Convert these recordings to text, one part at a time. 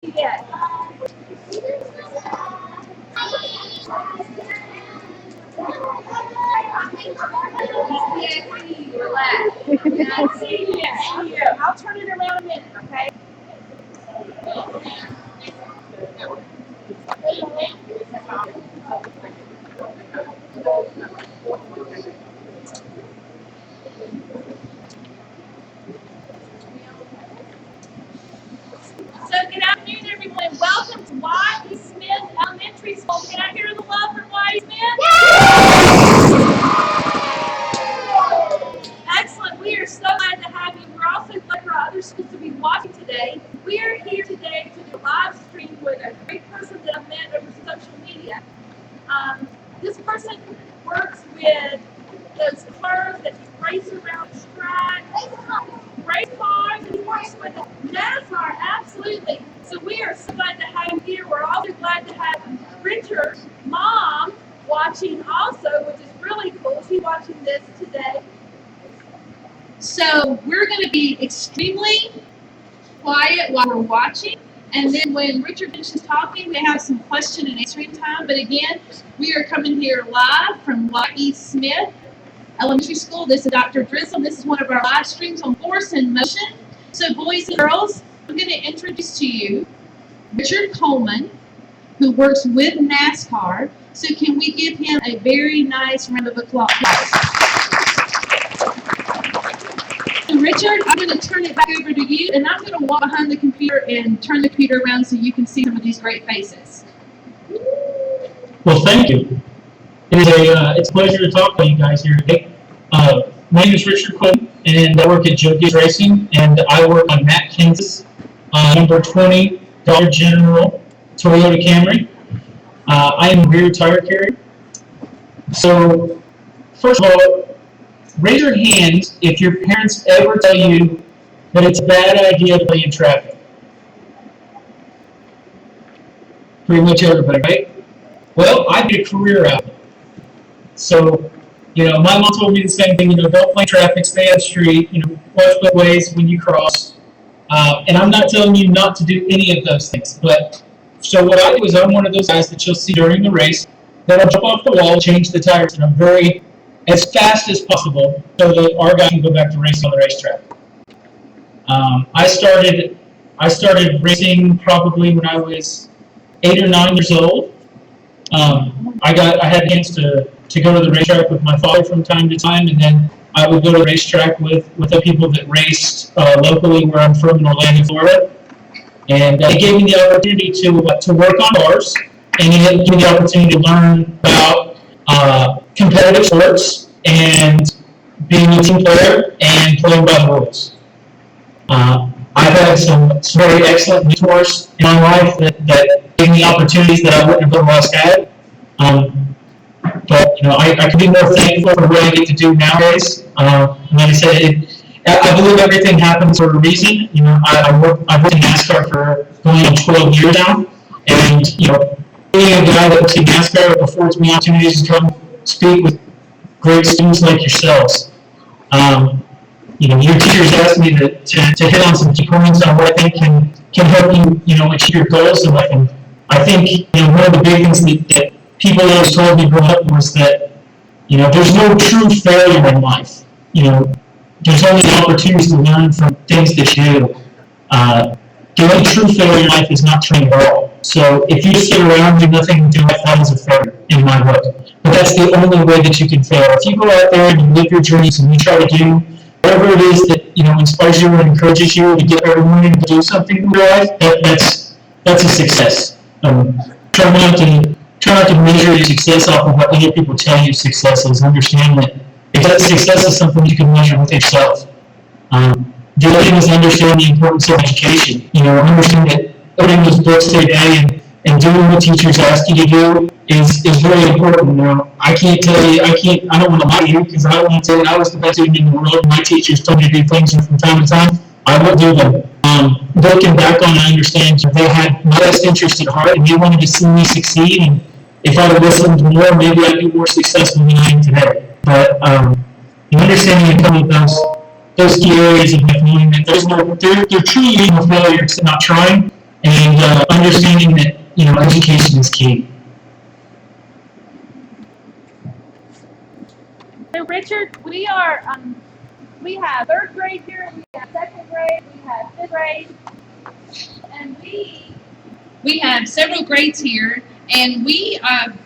Yes. Relax. I'll turn it around a minute, okay? So good afternoon, everyone. Welcome to Y.E. Smith Elementary School. Can I hear the love from Y.E. Smith? Excellent. We are so glad to have you. We're also glad for other schools to be watching today. We are here today to do a live stream with a great person that I've met over social media. This person works with those cars that you race around the track, race cars, and he works with NASCAR, absolutely. So we are so glad to have him here. We're also glad to have Richard's mom watching also, which is really cool. She's watching this today. So we're going to be extremely quiet while we're watching. And then when Richard finishes talking, we have some question and answering time. But again, we are coming here live from Y.E. Smith Elementary School. This is Dr. Drizzle. This is one of our live streams on Force in Motion. So boys and girls, I'm going to introduce to you Richard Coleman, who works with NASCAR. So can we give him a very nice round of applause? So Richard, I'm going to turn it back over to you, and I'm going to walk behind the computer and turn the computer around so you can see some of these great faces. Well, thank you. It's a pleasure to talk to you guys here today. My name is Richard Coleman, and I work at Joe Gibbs Racing, and I work on Matt Kansas, number 20 Dollar General Toyota Camry. I am a rear tire carrier. So, first of all, raise your hands if your parents ever tell you that it's a bad idea to play in traffic. Pretty much everybody, right? Well, I did a career out of it. So, my mom told me the same thing, don't play traffic, stay on the street, watch both ways when you cross. And I'm not telling you not to do any of those things. But, so what I do is I'm one of those guys that you'll see during the race that'll jump off the wall, change the tires, and I'm as fast as possible so that our guy can go back to racing on the racetrack. I started racing probably when I was 8 or 9 years old. I had a chance to go to the racetrack with my father from time to time, and then I would go to the racetrack with the people that raced locally where I'm from in Orlando, Florida. And it gave me the opportunity to work on cars, and it gave me the opportunity to learn about competitive sports and being a team player and playing by the rules. I've had some very excellent mentors in my life that gave me opportunities that I wouldn't have otherwise had. But I could be more thankful for what I get to do nowadays. Like I said, I believe everything happens for a reason. I've worked in NASCAR for going on 12 years now, and being a guy that works in NASCAR affords me opportunities to come speak with great students like yourselves. Your teachers asked me to hit on some key points on what I think can help you, achieve your goals in life. And I think, one of the big things that people always told me growing up was that, there's no true failure in life. There's only opportunities to learn from things that you do. The only true failure in life is not trying at all. So if you sit around and do nothing in life, that is a failure in my book. But that's the only way that you can fail. If you go out there and you live your dreams and you try to do whatever it is that inspires you and encourages you to get every morning to do something in your life, that's a success. Try not to measure your success off of what other people tell you success is. Understand that if that success is something you can measure with yourself. The other thing is understand the importance of education. Understand that opening those books every day and doing what teachers ask you to do is very important. I can't tell you, I don't want to lie to you because I don't want to tell you I was the best student in the world and my teachers told me to do things from time to time. I won't do them. Looking back on it, I understand they had my best interest at heart and they wanted to see me succeed, and if I would listened more, maybe I'd be more successful than I am today. But understanding and coming with those key areas of life, knowing that there truly is no failure to not trying, and understanding that, education is key. So Richard, we have third grade here, we have second grade, we have fifth grade, and we have several grades here, and we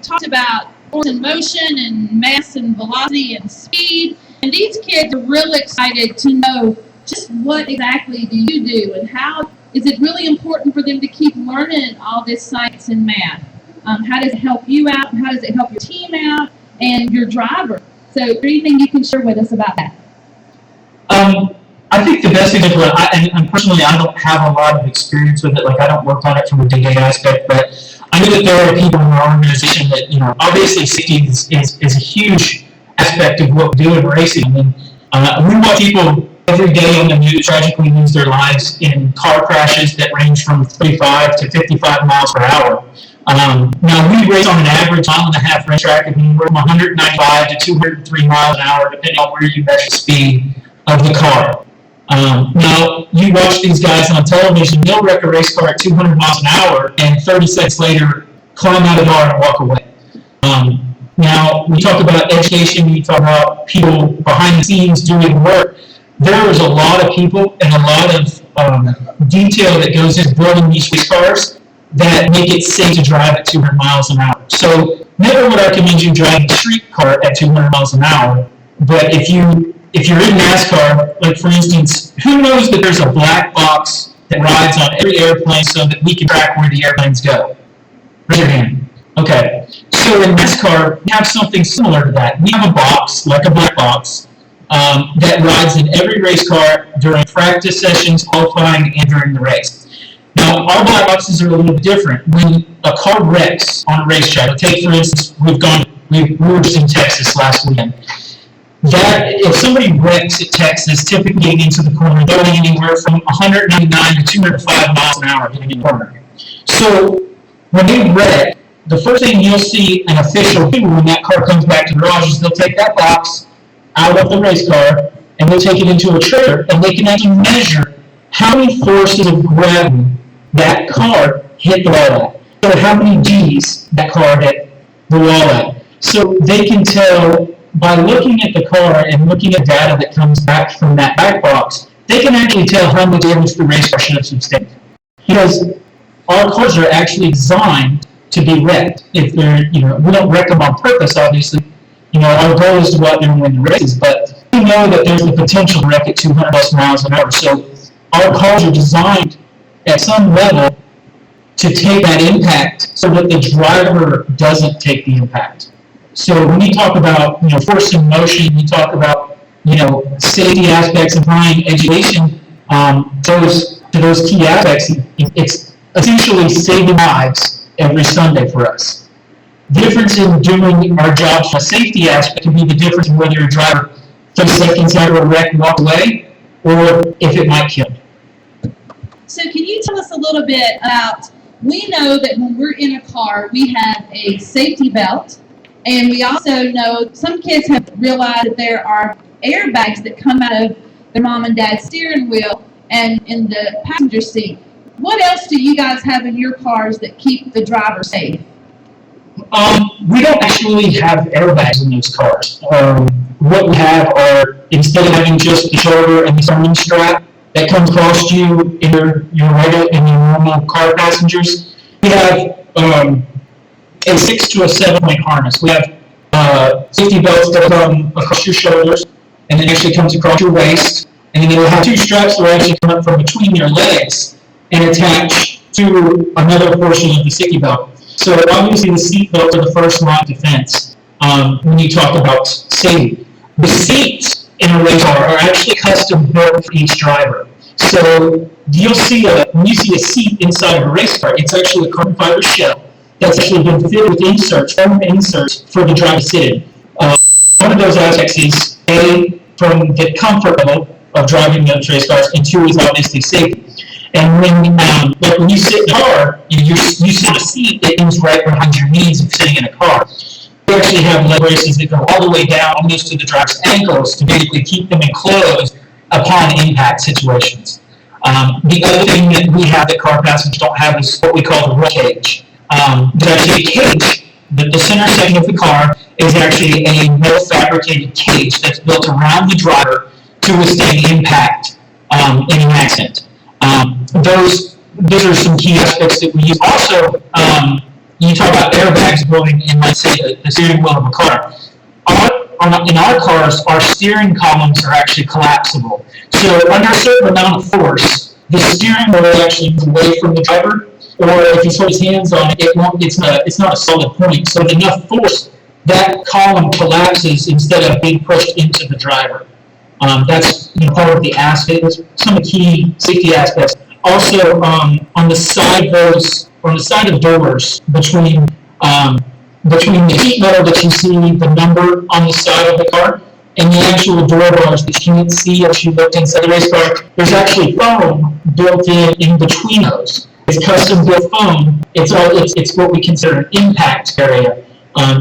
talked about force and motion and mass and velocity and speed, and these kids are really excited to know just what exactly do you do, and how is it really important for them to keep learning all this science and math? How does it help you out? How does it help your team out and your driver? So is there anything you can share with us about that? I think the best example, and personally I don't have a lot of experience with it, like I don't work on it from a day-to-day aspect, but I know that there are people in our organization that, obviously safety is a huge aspect of what we do in racing. I mean, we watch people every day on the news tragically lose their lives in car crashes that range from 35 to 55 miles per hour. Now we race on an average mile-and-a-half racetrack of anywhere from 195 to 203 miles an hour, depending on where you measure speed of the car. Now, you watch these guys on television, they'll wreck a race car at 200 miles an hour and 30 seconds later climb out of the car and walk away. Now, we talk about education, we talk about people behind the scenes doing work. There is a lot of people and a lot of detail that goes into building these race cars that make it safe to drive at 200 miles an hour. So, never would I recommend you driving a street car at 200 miles an hour, but if you're in NASCAR, like for instance, who knows that there's a black box that rides on every airplane so that we can track where the airplanes go? Raise your hand. Okay. So in NASCAR, we have something similar to that. We have a box, like a black box, that rides in every race car during practice sessions, qualifying, and during the race. Now, our black boxes are a little bit different. When a car wrecks on a racetrack, take for instance, we were just in Texas last weekend. That if somebody wrecks at Texas, typically getting into the corner, going anywhere from 199 to 205 miles an hour getting in the corner. So when they wreck, the first thing you'll see an official do when that car comes back to the garage is they'll take that box out of the race car and they'll take it into a trailer and they can actually measure how many forces of gravity that car hit the wall at. So how many G's that car hit the wall at. So they can tell by looking at the car and looking at data that comes back from that back box, they can actually tell how much damage the race car should have sustained. Because our cars are actually designed to be wrecked. If they're, we don't wreck them on purpose, obviously. Our goal is to go out there and win the races, but we know that there's the potential to wreck at 200 plus miles an hour. So our cars are designed at some level to take that impact so that the driver doesn't take the impact. So when you talk about, force and motion, you talk about, safety aspects, applying education, to those key aspects, it's essentially saving lives every Sunday for us. The difference in doing our jobs from a safety aspect can be the difference in whether your driver 30 seconds after a wreck walk away, or if it might kill. So can you tell us a little bit about, we know that when we're in a car, we have a safety belt. And we also know some kids have realized that there are airbags that come out of their mom and dad's steering wheel and in the passenger seat. What else do you guys have in your cars that keep the driver safe? We don't actually have airbags in those cars. What we have are, instead of having just the shoulder and the surrounding strap that comes across you in your normal car passengers, we have a 6 to a 7-point harness. We have safety belts that come across your shoulders, and then actually comes across your waist, and then it'll have 2 straps that will actually come up from between your legs and attach to another portion of the safety belt. So obviously the seat belts are the first line of defense when you talk about safety. The seats in a race car are actually custom built for each driver. So when you see a seat inside of a race car, it's actually a carbon fiber shell that's actually been fitted with foam inserts for the driver to sit in. One of those aspects is from the comfort level of driving those race cars, and 2 is obviously safety. And when you sit in a car, you sit in a seat that ends right behind your knees if sitting in a car. We actually have leg braces that go all the way down almost to the driver's ankles to basically keep them enclosed upon impact situations. The other thing that we have that car passengers don't have is what we call the roll cage. There's actually a cage. The center section of the car is actually a metal fabricated cage that's built around the driver to withstand impact in an accident. Those are some key aspects that we use. Also, you talk about airbags going in, let's say, the steering wheel of a car. In our cars, our steering columns are actually collapsible. So under a certain amount of force, the steering wheel will actually move away from the driver, or if he puts his hands on it, it's not a solid point. So with enough force, that column collapses instead of being pushed into the driver. That's part of the aspects, some of the key safety aspects. Also, on the side of doors between the sheet metal that you see the number on the side of the car and the actual door bars that you can't see as you look inside the race car, there's actually foam built in between those. It's custom built foam. It's what we consider an impact area.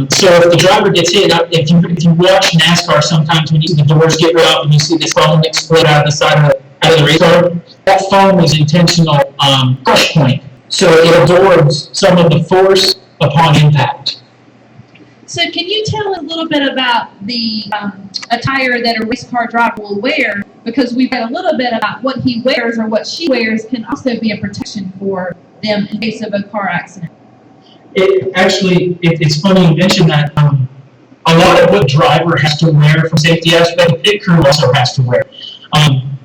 So if the driver gets hit, if you watch NASCAR, sometimes when you see the doors get up and you see this foam explode out of the side of the race car, that foam is intentional crush point. So it absorbs some of the force upon impact. So can you tell a little bit about the attire that a race car driver will wear? Because we've read a little bit about what he wears or what she wears can also be a protection for them in case of a car accident. It's funny you mentioned that. A lot of what driver has to wear from safety aspect, the pit crew also has to wear.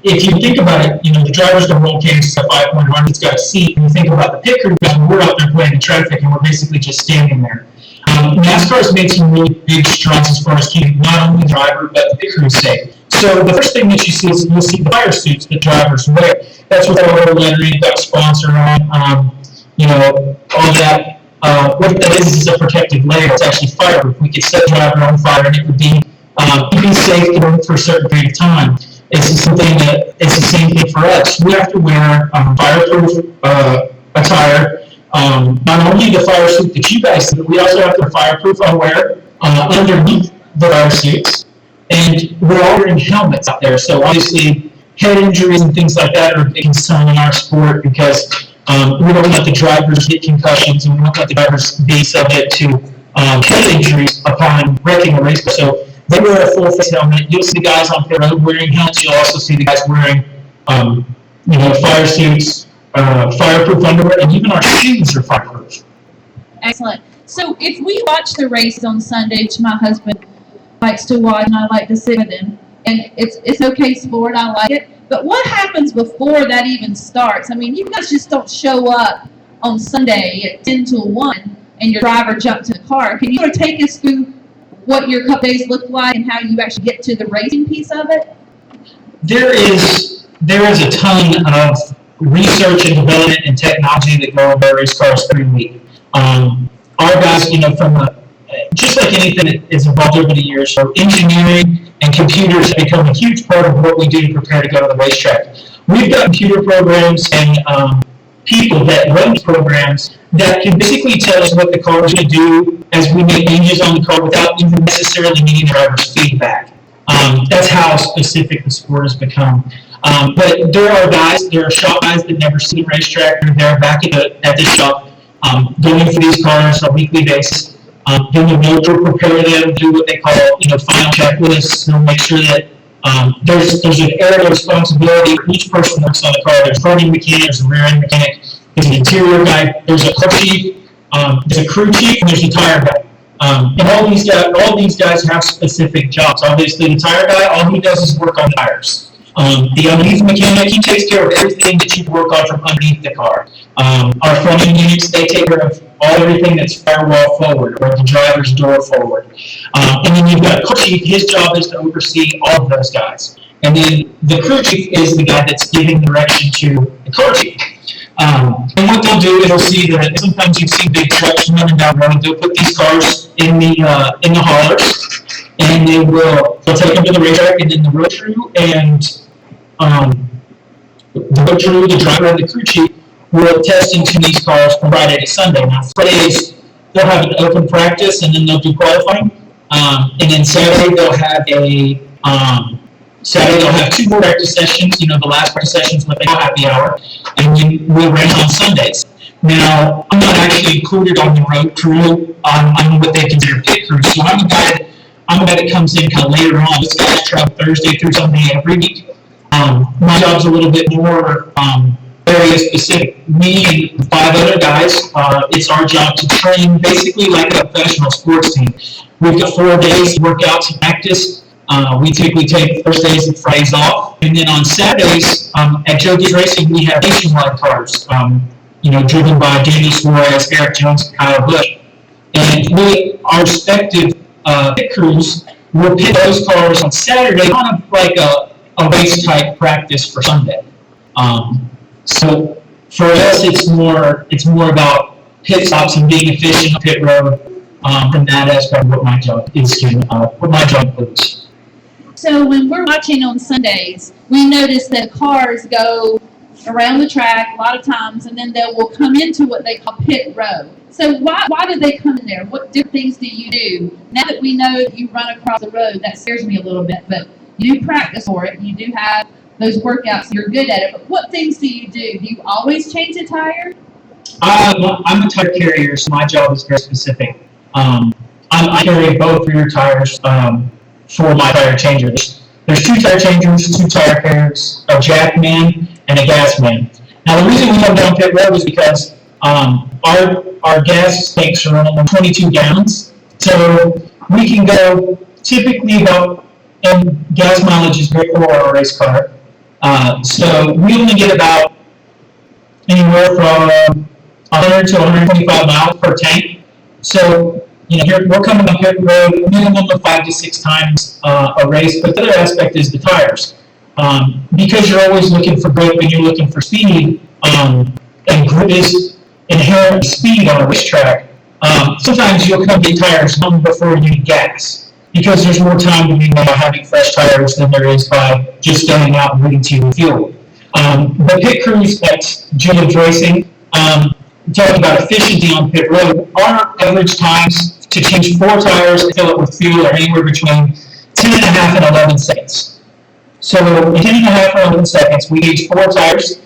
If you think about it, the driver's going to roll cage, it's a 5-point run, it's got a seat. And you think about the pit crew, we're out there playing in traffic and we're basically just standing there. NASCAR has made some really big strides as far as keeping not only the driver but the pit crew safe. So the first thing that you see is you'll see the fire suits that drivers wear. That's with our lettering, got a sponsor on, all that. What that is a protective layer. It's actually fireproof. We could set the driver on fire and it would be safe to work for a certain period of time. It's the same thing for us. We have to wear fireproof attire. Not only the fire suit that you guys see, but we also have the fireproof wear underneath the fire suits. And we're all wearing helmets out there. So obviously, head injuries and things like that are a big concern in our sport because we don't let the drivers get concussions and we don't let the drivers be subject to head injuries upon wrecking a race car. So they wear a full face helmet. You'll see the guys on pit road wearing helmets. You'll also see the guys wearing fire suits, fireproof underwear, and even our shoes are fireproof. Excellent. So if we watch the races on Sunday, which my husband likes to watch and I like to sit with him, and it's okay sport, I like it. But what happens before that even starts? I mean, you guys just don't show up on Sunday at 10 to 1 and your driver jumps in the car. Can you sort of take us through what your cup days look like and how you actually get to the racing piece of it? There is a ton of research and development and technology that go into race cars every week. Our guys, just like anything that is involved over the years, so engineering and computers have become a huge part of what we do to prepare to go to the racetrack. We've got computer programs and people that run programs that can basically tell us what the car is going to do as we make changes on the car without even necessarily needing the driver's feedback. That's how specific the sport has become. But there are shop guys that never see a racetrack. They're back at the shop going for these cars on a weekly basis. Then the motor will prepare them, do what they call, final checklists. They'll make sure that there's an area of responsibility for each person that works on the car. There's a front end mechanic, there's a rear end mechanic, there's an interior guy, there's a car chief, there's a crew chief, and there's a tire guy. And all these guys have specific jobs. Obviously, the tire guy, all he does is work on tires. The underneath mechanic, he takes care of everything that you work on from underneath the car. Our front end units, they take care of everything that's firewall forward or the driver's door forward. And then you've got a crew chief, his job is to oversee all of those guys. And then the crew chief is the guy that's giving direction to the car chief. And what they'll do is they'll see that sometimes you see big trucks running down the road. They'll put these cars in the haulers, and they'll take them to the racetrack, and then the road crew and the driver, and the crew chief will test into these cars from Friday to Sunday. Now, Fridays they'll have an open practice, and then they'll do qualifying, and then Saturday they'll have a Saturday they'll have 2 more practice sessions. The last practice sessions when they go happy hour, and then we'll race on Sundays. Now, I'm not actually included on the road crew on what they consider pit crew, so I'm a guy that comes in kind of later on. This guy's travel Thursday through Sunday every week. My job's a little bit more area specific. Me and 5 other guys, it's our job to train basically like a professional sports team. We've got 4 days of workouts and practice. We typically take Thursdays and Fridays off. And then on Saturdays, at Jody's Racing, we have nationwide cars, driven by Daniel Suarez, Eric Jones, and Kyle Busch. And our respective pit crews will pit those cars on Saturday, kind of like a race type practice for Sunday. So for us, it's more about pit stops and being efficient on pit road. From that aspect of what my job is, what my job includes. So when we're watching on Sundays, we notice that cars go around the track a lot of times, and then they will come into what they call pit road. So why do they come in there? What different things do you do? Now that we know that you run across the road, that scares me a little bit, but you do practice for it, and you do have those workouts, you're good at it. But what things do you do? Do you always change a tire? I'm a tire carrier, so my job is very specific. I carry both rear tires for my tire changer. There's 2 tire changers, 2 tire carriers, a jack man, and a gas man. Now, the reason we come down pit road is because our gas tanks are only 22 gallons, so we can go typically about, and gas mileage is great for a race car. So we only get about anywhere from 100 to 125 miles per tank. So we're coming up pit road minimum of 5 to 6 times a race. But the other aspect is the tires. Because you're always looking for grip and you're looking for speed, and grip is inherent speed on a racetrack. Sometimes you'll come get tires long before you need gas, because there's more time to be by having fresh tires than there is by just going out and waiting to fuel. The pit crews at Jody's Racing, talking about efficiency on pit road, our average times to change 4 tires and fill it with fuel are anywhere between 10.5 and 11 seconds. So in 10.5 or 11 seconds, we change 4 tires,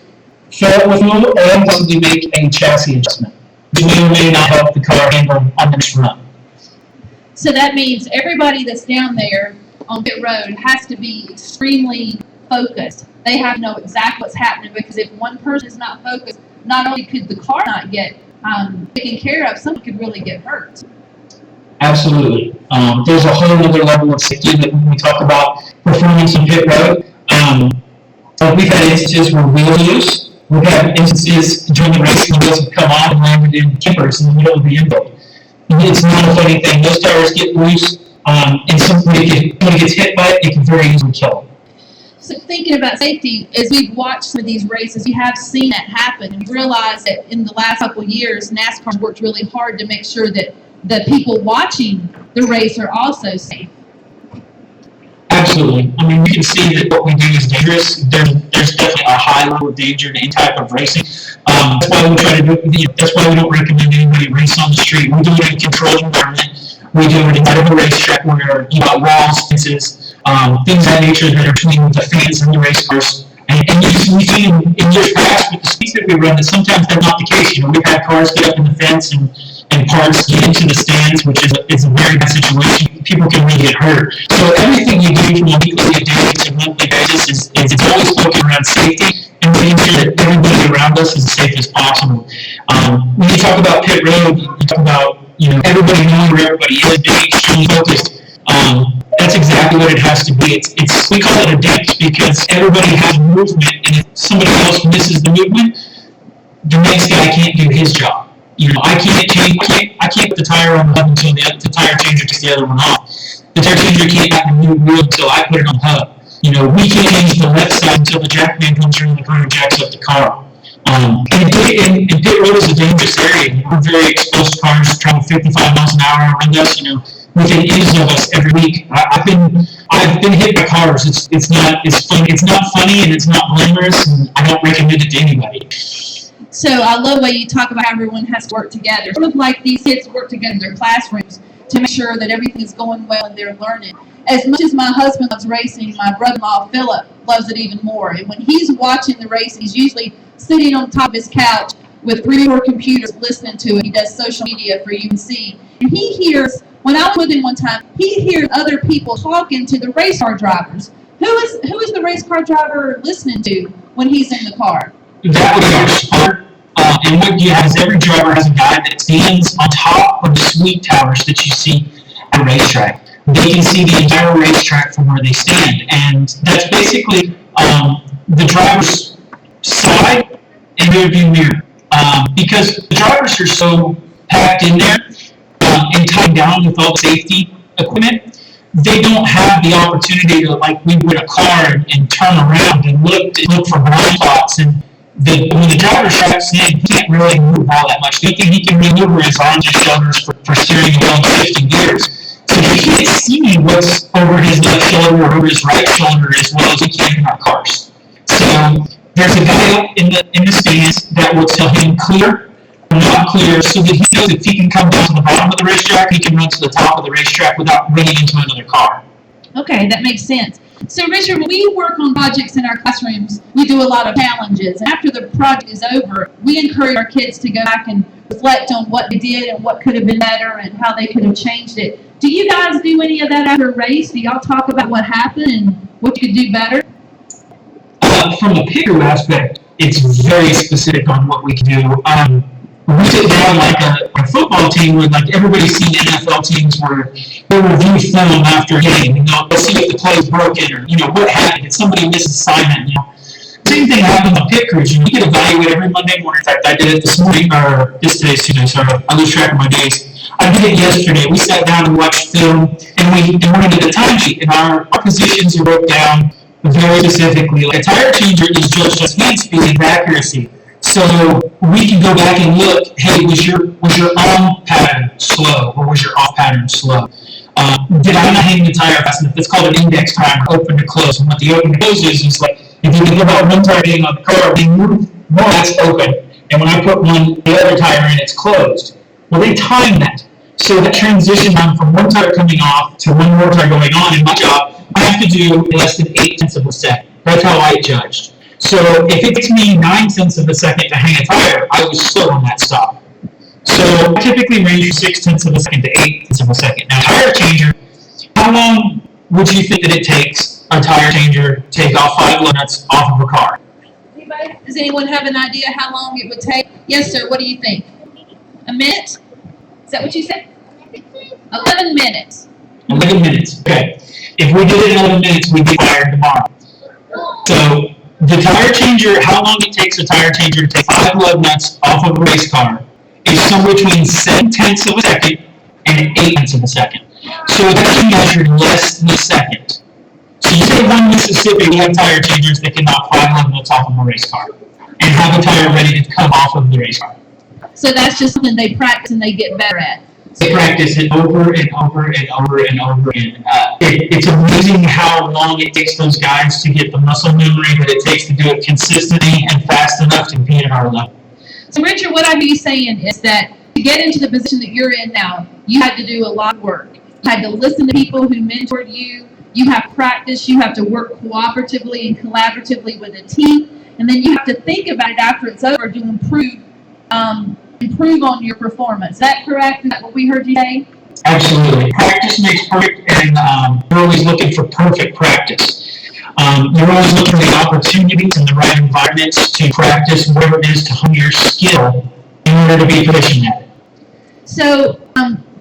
fill it with fuel, and possibly make a chassis adjustment, which may or may not help the car handle on the next run. So that means everybody that's down there on pit road has to be extremely focused. They have to know exactly what's happening, because if one person is not focused, not only could the car not get taken care of, someone could really get hurt. Absolutely. There's a whole other level of safety that when we talk about performance in pit road. We've had instances where wheels loose. We've had instances during the race when wheels have come on and landed in kippers in the middle of the infield. It's not a funny thing. Those tires get loose, and somebody gets hit by it, it can very easily kill them. So thinking about safety, as we've watched some of these races, we have seen that happen, and we realized that in the last couple of years, NASCAR worked really hard to make sure that the people watching the race are also safe. Absolutely. I mean, you can see that what we do is dangerous. There's definitely a high level of danger in any type of racing. That's why we try to do. That's why we don't recommend anybody race on the street. We do it in a controlled environment. We do it inside of a racetrack where you got walls, fences, things of that nature that are between the fans and the race cars. And we see in years past with the speeds that we run that sometimes that's not the case. We've had cars get up in the fence and parts get into the stands, which is a very bad situation. People can really get hurt. So everything you do from a weekly to monthly basis is always focused around safety and making sure that everybody around us is as safe as possible. When you talk about pit road, you talk about everybody knowing where everybody is, being extremely focused. That's exactly what it has to be. We call it a dance because everybody has movement, and if somebody else misses the movement, the next guy can't do his job. I can't put the tire on the hub until the tire changer takes the other one off. The tire changer can't have a new wheel until I put it on the hub. We can't change the left side until the jack man comes through the car and jacks up the car. And pit road is a dangerous area. We're very exposed to cars traveling 55 miles an hour around us. Within inches of us every week. I've been hit by cars. It's not funny and it's not glamorous, and I don't recommend it to anybody. So I love the way you talk about how everyone has to work together. Sort of like these kids work together in their classrooms to make sure that everything is going well and they're learning. as much as my husband loves racing, my brother-in-law Philip loves it even more. And when he's watching the race, he's usually sitting on top of his couch with 3 or 4 computers listening to it. He does social media for UNC. And he hears, when I was with him one time, he hears other people talking to the race car drivers. Who is the race car driver listening to when he's in the car? That would be our spotter. And what you have is every driver has a guy that stands on top of the sweep towers that you see at a racetrack. They can see the entire racetrack from where they stand. And that's basically the driver's side and rearview mirror. Because the drivers are so packed in there and tied down with all the safety equipment, they don't have the opportunity to, like we would a car, and turn around and look for blind spots. And when the driver straps in, he can't really move all that much. The only thing he can maneuver is arms and shoulders for steering the wheel and shifting gears. So he can't see what's over his left shoulder or over his right shoulder as well as he can in our cars. So there's a guy up in the stands that will tell him clear or not clear, so that he knows if he can come down to the bottom of the racetrack, he can run to the top of the racetrack without running into another car. Okay, that makes sense. So, Richard, when we work on projects in our classrooms, we do a lot of challenges. And after the project is over, we encourage our kids to go back and reflect on what they did and what could have been better and how they could have changed it. Do you guys do any of that after a race? Do y'all talk about what happened and what you could do better? From a picker aspect, it's very specific on what we can do. We sit down like a football team where, like, everybody's seen NFL teams where they review film after a game. They'll see if the play is broken or, what happened. If somebody missed assignment, Same thing happens on pit crews. We get evaluated every Monday morning. In fact, I did it this morning, or today's Tuesday, so I lose track of my days. I did it yesterday. We sat down and watched film, and we did a time sheet, and our positions are broke down very specifically. Like, a tire changer is just hand speed and accuracy. So we can go back and look, hey, was your on pattern slow, or was your off pattern slow? Did I not hang the tire fast enough? That's called an index timer, open to close. And what the open to close is like, if you think about one tire being on the car, they move one, that's open. And when I put the other tire in, it's closed. Well, they time that. So that transition from one tire coming off to one more tire going on in my job, I have to do less than 0.8 of a second. That's how I judged. So if it takes me 0.9 of a second to hang a tire, I was slow on that stop. So I typically range from 0.6 of a second to 0.8 of a second. Now, tire changer, how long would you think that it takes a tire changer to take off 5 nuts off of a car? Does anyone have an idea how long it would take? Yes, sir. What do you think? A minute? Is that what you said? 11 minutes. 11 minutes. Okay. If we did it in 11 minutes, we'd be fired tomorrow. So the tire changer, how long it takes a tire changer to take 5 lug nuts off of a race car is somewhere between 0.7 of a second and 0.8 of a second. So it's actually measured less than a second. So you say one Mississippi, we have tire changers that can knock 5 lug nuts off of a race car and have a tire ready to come off of the race car. So that's just something they practice and they get better at. They practice it over and over and over and over again. It's amazing how long it takes those guys to get the muscle memory that it takes to do it consistently and fast enough to be at our level. So, Richard, what I hear you saying is that to get into the position that you're in now, you had to do a lot of work. You had to listen to people who mentored you. You have practice. You have to work cooperatively and collaboratively with a team. And then you have to think about it after it's over to improve on your performance. Is that correct? Is that what we heard you say? Absolutely. Practice makes perfect, and you're always looking for perfect practice. You're always looking for the opportunities and the right environments to practice whatever it is to hone your skill in order to be proficient at it. So,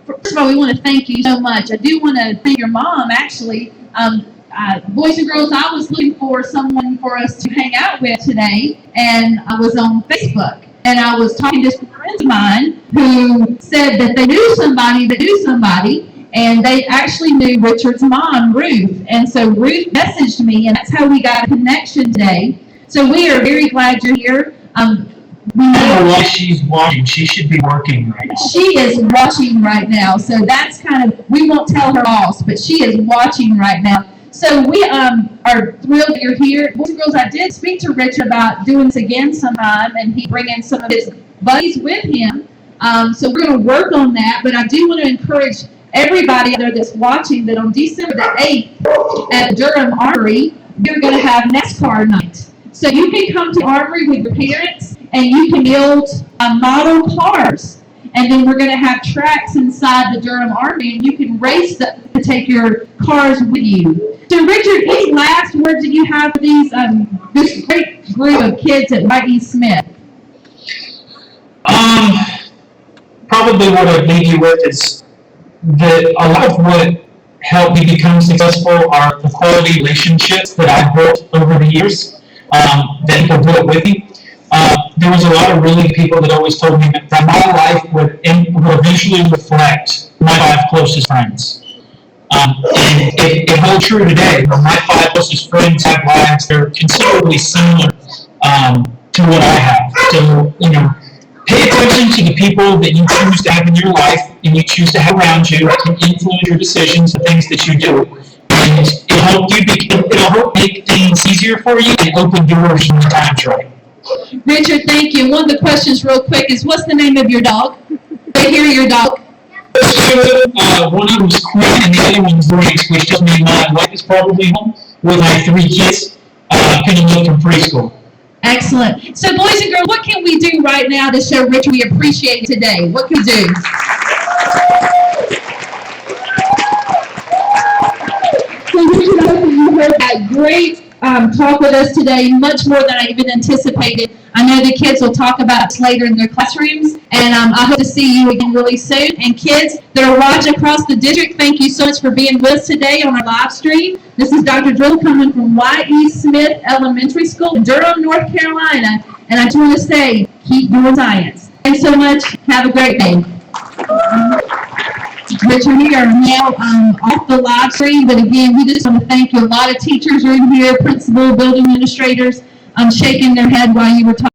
first of all, we want to thank you so much. I do want to thank your mom, actually. Boys and girls, I was looking for someone for us to hang out with today, and I was on Facebook. And I was talking to some friends of mine who said that they knew somebody, and they actually knew Richard's mom, Ruth. And so Ruth messaged me, and that's how we got a connection today. So we are very glad you're here. I don't know why she's watching. She should be working right now. She is watching right now. So that's kind of, we won't tell her boss, but she is watching right now. So we are thrilled that you're here. Boys and girls, I did speak to Richard about doing this again sometime, and he bring in some of his buddies with him. So we're going to work on that. But I do want to encourage everybody out there that's watching that on December the 8th at Durham Armory, we're going to have NASCAR night. So you can come to the Armory with your parents and you can build model cars. And then we're going to have tracks inside the Durham Armory, and you can race to take your cars with you. So, Richard, any last words that you have for these this great group of kids at Y.E. Smith? Probably what I'd leave you with is that a lot of what helped me become successful are the quality relationships that I've built over the years that people built with me. There was a lot of really good people that always told me that my life would eventually reflect my 5 closest friends. And it holds true today. My 5 closest friends have lives that are considerably similar to what I have. So, pay attention to the people that you choose to have in your life and you choose to have around you that can influence your decisions and things that you do. And it'll help make things easier for you and open doors when the time's right. Richard, thank you. One of the questions real quick is, what's the name of your dog? They hear your dog? One of them is Quinn and the other one's Grace, which tells me my wife is probably home with my 3 kids picking up from preschool. Excellent. So, boys and girls, what can we do right now to show Richard we appreciate today? What can we do? So, Richard, I hope you heard that great talk with us today, much more than I even anticipated. I know the kids will talk about us later in their classrooms, and I hope to see you again really soon. And kids that are watching across the district, thank you so much for being with us today on our live stream. This is Dr. Drizzle coming from Y.E. Smith Elementary School in Durham, North Carolina, and I just want to say, keep doing science. Thanks so much. Have a great day. Richard, we are now off the live stream, but again, we just want to thank you. A lot of teachers are in here, principal, building administrators, shaking their head while you were talking.